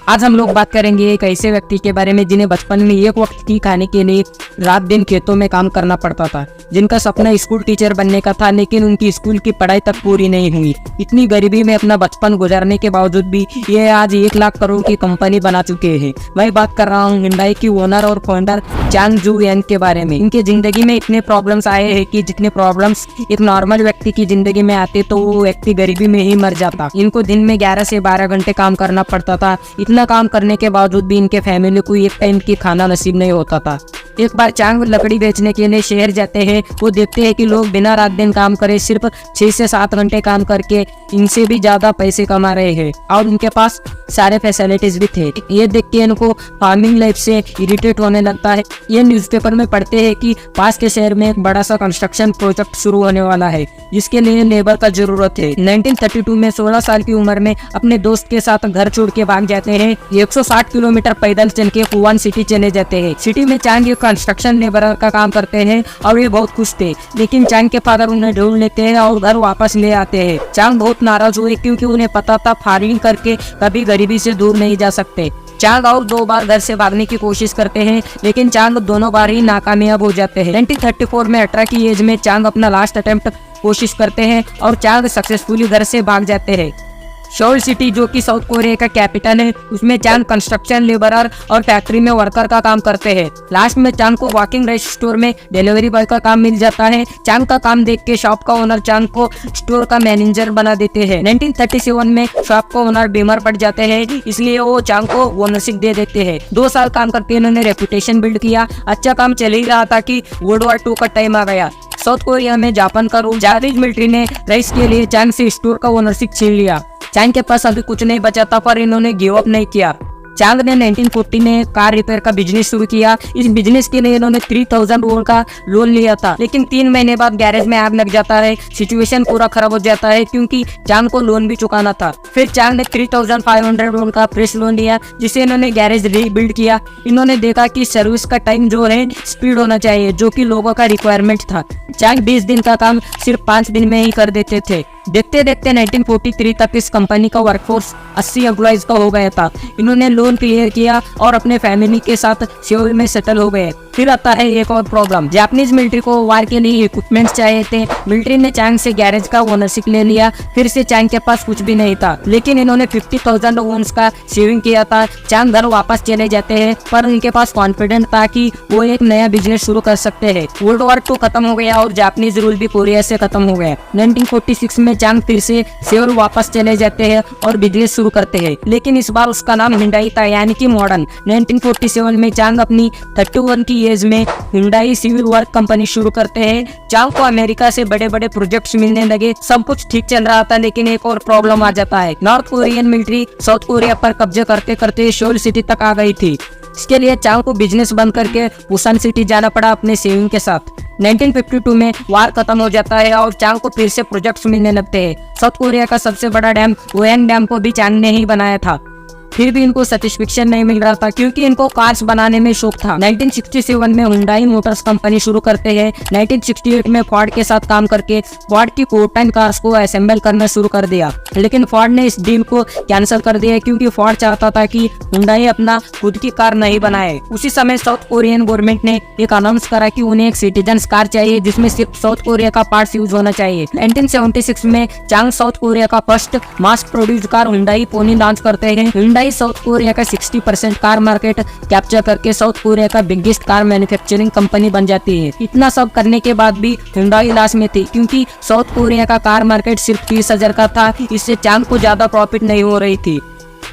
आज हम लोग बात करेंगे एक ऐसे व्यक्ति के बारे में जिन्हें बचपन में एक वक्त की खाने के लिए रात दिन खेतों में काम करना पड़ता था, जिनका सपना स्कूल टीचर बनने का था, लेकिन उनकी स्कूल की पढ़ाई तक पूरी नहीं हुई। इतनी गरीबी में अपना बचपन गुजारने के बावजूद भी ये आज 1 लाख करोड़ की कंपनी बना चुके हैं। मैं बात कर रहा हूँ हिंडाई की ओनर और फाउंडर चांग जू यांग के बारे में। इनके जिंदगी में इतने प्रॉब्लम्स आए हैं कि जितने प्रॉब्लम्स एक नॉर्मल व्यक्ति की जिंदगी में आते तो वो व्यक्ति गरीबी में ही मर जाता। इनको दिन में 11 से 12 घंटे काम करना पड़ता था। इतना काम करने के बावजूद भी इनके फैमिली को एक टाइम की खाना नसीब नहीं होता था। एक बार चांग लकड़ी बेचने के लिए शहर जाते हैं। वो देखते हैं कि लोग बिना रात दिन काम करे सिर्फ 6 से 7 घंटे काम करके इनसे भी ज्यादा पैसे कमा रहे हैं और उनके पास सारे फैसिलिटीज भी थे। ये देख के इनको फार्मिंग लाइफ से इरिटेट होने लगता है। ये न्यूज़पेपर में पढ़ते हैं कि पास के शहर में एक बड़ा सा कंस्ट्रक्शन प्रोजेक्ट शुरू होने वाला है जिसके लिए लेबर का जरूरत है। 1932 में 16 साल की उम्र में अपने दोस्त के साथ घर छोड़ के भाग जाते हैं। 160 किलोमीटर पैदल चल के फुवान सिटी चले जाते हैं। सिटी में चांग एक कंस्ट्रक्शन लेबर का काम करते हैं और ये बहुत खुश थे, लेकिन चांग के फादर उन्हें ढूंढ लेते हैं और घर वापस ले आते हैं। चांग बहुत नाराज हुए क्योंकि उन्हें पता था फार्मिंग करके कभी गरीबी से दूर नहीं जा सकते। चांग और 2 बार घर से भागने की कोशिश करते हैं, लेकिन चांग दोनों बार ही नाकामयाब हो जाते हैं। 1934 में 18 की एज में चांग अपना लास्ट अटेम्प्ट कोशिश करते हैं और चांग सक्सेसफुली घर से भाग जाते हैं। सोल सिटी जो कि साउथ कोरिया का कैपिटल है, उसमें चांग कंस्ट्रक्शन लेबरर और फैक्ट्री में वर्कर का काम करते हैं। लास्ट में चांग को वॉकिंग राइस स्टोर में डिलीवरी बॉय का काम मिल जाता है। चांग का काम देख के शॉप का ओनर चांग को स्टोर का मैनेजर बना देते हैं। 1937 में शॉप का ओनर बीमार पड़ जाते हैं, इसलिए वो चांग को ओनरशिप दे देते हैं। 2 साल काम करके इन्होंने रेपुटेशन बिल्ड किया। अच्छा काम चल ही रहा था कि वर्ल्ड वॉर 2 का टाइम आ गया। साउथ कोरिया में जापान का रूल जापानीज मिलिट्री ने राइस के लिए चांग से स्टोर का ओनरशिप छीन लिया। चांग के पास अभी कुछ नहीं बचा था, पर इन्होंने गिव अप नहीं किया। चांग ने 1940 में कार रिपेयर का बिजनेस शुरू किया। इस बिजनेस के लिए इन्होंने 3000 वॉन का लोन लिया था, लेकिन 3 महीने बाद गैरेज में आग लग जाता है। सिचुएशन पूरा खराब हो जाता है क्योंकि चांग को लोन भी चुकाना था। फिर चांग ने 3500 वॉन का फ्रेश लोन लिया, जिसे इन्होंने गैरेज रीबिल्ड किया। इन्होंने देखा कि सर्विस का टाइम जो है स्पीड होना चाहिए, जो कि लोगों का रिक्वायरमेंट था। चांग 20 दिन का काम सिर्फ 5 दिन में ही कर देते थे। देखते देखते 1943 तक इस कंपनी का वर्कफोर्स 80 एम्प्लॉइज का हो गया था। इन्होंने लोन क्लियर किया और अपने फैमिली के साथ सियोल में सेटल हो गए। फिर आता है एक और प्रॉब्लम। जापानीज मिलिट्री को वार के लिए इक्विपमेंट्स चाहिए थे। मिलिट्री ने चांग से गैरेज का ओनरशिप ले लिया। फिर से चांग के पास कुछ भी नहीं था, लेकिन इन्होंने 50,000 वॉन्स का सेविंग किया था। चांग घर वापस चले जाते हैं, पर उनके पास कॉन्फिडेंट था कि वो एक नया बिजनेस शुरू कर सकते हैं। वर्ल्ड वॉर 2 खत्म हो गया और जापानीज रूल भी कोरिया से खत्म हो गया। 1946 में चांग फिर से सियोल वापस चले जाते हैं और बिजनेस शुरू करते हैं, लेकिन इस बार उसका नाम हिंडाई था, यानी कि मॉडर्न। 1947 में चांग अपनी 31 की एज में हिंडाई सिविल वर्क कंपनी शुरू करते हैं। चांग को अमेरिका से बड़े बड़े प्रोजेक्ट्स मिलने लगे। सब कुछ ठीक चल रहा था, लेकिन एक और प्रॉब्लम आ जाता है। North Korean military south Korea पर कब्जे करते करते सोल सिटी तक आ गई थी। इसके लिए चांग को बिजनेस बंद करके पुसान सिटी जाना पड़ा अपने सेविंग के साथ। 1952 में वार खत्म हो जाता है और चांग को फिर से प्रोजेक्ट्स मिलने लगते हैं। साउथ कोरिया का सबसे बड़ा डैम वोयांग डैम को भी चांग ने ही बनाया था। फिर भी इनको सेटिस्फेक्शन नहीं मिल रहा था क्योंकि इनको कार्स बनाने में शौक था। 1967 में हुंडई मोटर्स कंपनी शुरू करते हैं। 1968 में फोर्ड के साथ काम करके फोर्ड की प्रोटोटाइप कार्स को असेंबल करना शुरू कर दिया, लेकिन फोर्ड ने इस डील को कैंसिल कर दिया क्योंकि फोर्ड चाहता था कि हुंडई अपना खुद की कार नहीं बनाए। उसी समय साउथ कोरियन गवर्नमेंट ने एक अनाउंस करा कि उन्हें एक सिटीजन कार चाहिए जिसमें सिर्फ साउथ कोरिया का पार्ट्स यूज होना चाहिए। 1976 में चांग साउथ कोरिया का first mass produce car Hyundai Pony launch करते हैं। हुंडई साउथ कोरिया का 60% कार मार्केट कैप्चर करके साउथ कोरिया का बिगेस्ट कार मैन्युफैक्चरिंग कंपनी बन जाती है। इतना सब करने के बाद भी हुंडई लॉस में थी क्योंकि साउथ कोरिया का कार मार्केट सिर्फ 30,000 का था। इससे चांग को ज्यादा प्रॉफिट नहीं हो रही थी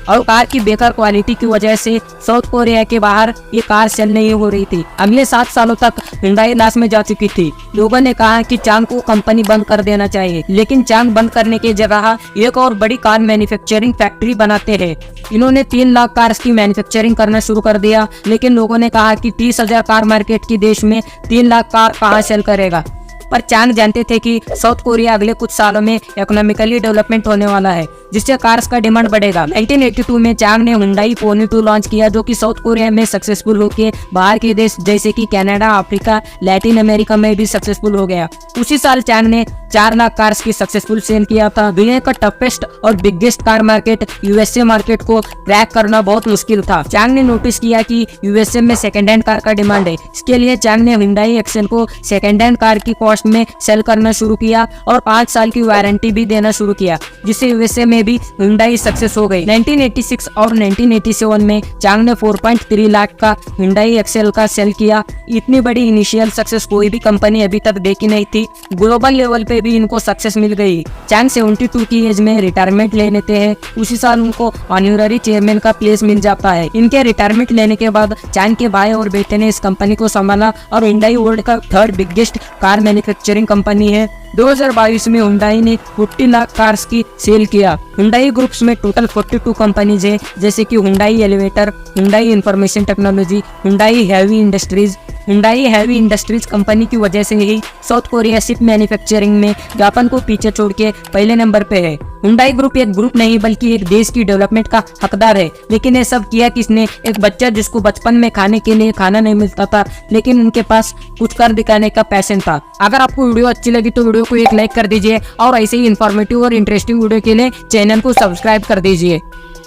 और कार की बेकार क्वालिटी की वजह से साउथ कोरिया के बाहर ये कार सेल नहीं हो रही थी। अगले 7 सालों तक हुंडई लॉस में जा चुकी थी। लोगों ने कहा कि चांग को कंपनी बंद कर देना चाहिए, लेकिन चांग बंद करने की जगह एक और बड़ी कार मैन्युफैक्चरिंग फैक्ट्री बनाते हैं। इन्होंने 3 लाख कार्स की मैन्युफैक्चरिंग करना शुरू कर दिया, लेकिन लोगों ने कहा कि 30,000 कार मार्केट की देश में 3 लाख कार कहाँ सेल करेगा। पर चांग जानते थे कि साउथ कोरिया अगले कुछ सालों में इकोनॉमिकली डेवलपमेंट होने वाला है, जिससे कार्स का डिमांड बढ़ेगा। 1982 में चांग ने हुंडई पोनी 2 लॉन्च किया, जो कि साउथ कोरिया में सक्सेसफुल होकर बाहर के देश जैसे कि कनाडा, अफ्रीका, लैटिन अमेरिका में भी सक्सेसफुल हो गया। उसी साल चांग ने 4 लाख कार्स की सक्सेसफुल सेल किया था। दुनिया का टफेस्ट और biggest car market USA market को क्रैक करना बहुत मुश्किल था। चांग ने नोटिस किया कि यूएसए में सेकेंड हैंड कार का डिमांड है। इसके लिए चांग ने हुंडई एक्सेंट को सेकेंड हैंड कार की कॉस्ट में सेल करना शुरू किया और 5 साल की वारंटी भी देना शुरू किया, जिससे यूएसए में भी हुंडई सक्सेस हो गई। 1986 और 1987 में चांग ने 4.3 लाख का हुंडई एक्सेल का सेल किया। इतनी बड़ी इनिशियल सक्सेस कोई भी कंपनी अभी तक देखी नहीं थी। ग्लोबल लेवल पे भी इनको सक्सेस मिल गई। चांग 72 की एज में रिटायरमेंट ले लेते हैं। उसी साल उनको ऑनररी चेयरमैन का प्लेस मिल जाता है। इनके रिटायरमेंट लेने के बाद चांग के भाई और बेटे ने इस कंपनी को संभाला और हुंडई वर्ल्ड का 3rd biggest car manufacturing company है। 2022 में हुंडई ने 50 लाख कार्स की सेल किया। हुंडई ग्रुप्स में टोटल 42 कंपनीज है, जैसे कि Hyundai elevator, Hyundai information technology, Hyundai heavy industries. Hyundai heavy industries company की वजह से ही साउथ कोरिया शिप मैन्युफैक्चरिंग में जापान को पीछे छोड़ के पहले नंबर पे है। हुंडई ग्रुप एक ग्रुप नहीं बल्कि एक देश की डेवलपमेंट का हकदार है। लेकिन ये सब किया किसने? एक बच्चा जिसको बचपन में खाने के लिए खाना नहीं मिलता था, लेकिन उनके पास कुछ कर दिखाने का पैशन था। अगर आपको वीडियो अच्छी लगी तो वीडियो को एक लाइक कर दीजिए और ऐसे ही इंफॉर्मेटिव और इंटरेस्टिंग वीडियो के लिए चैनल को सब्सक्राइब कर दीजिए।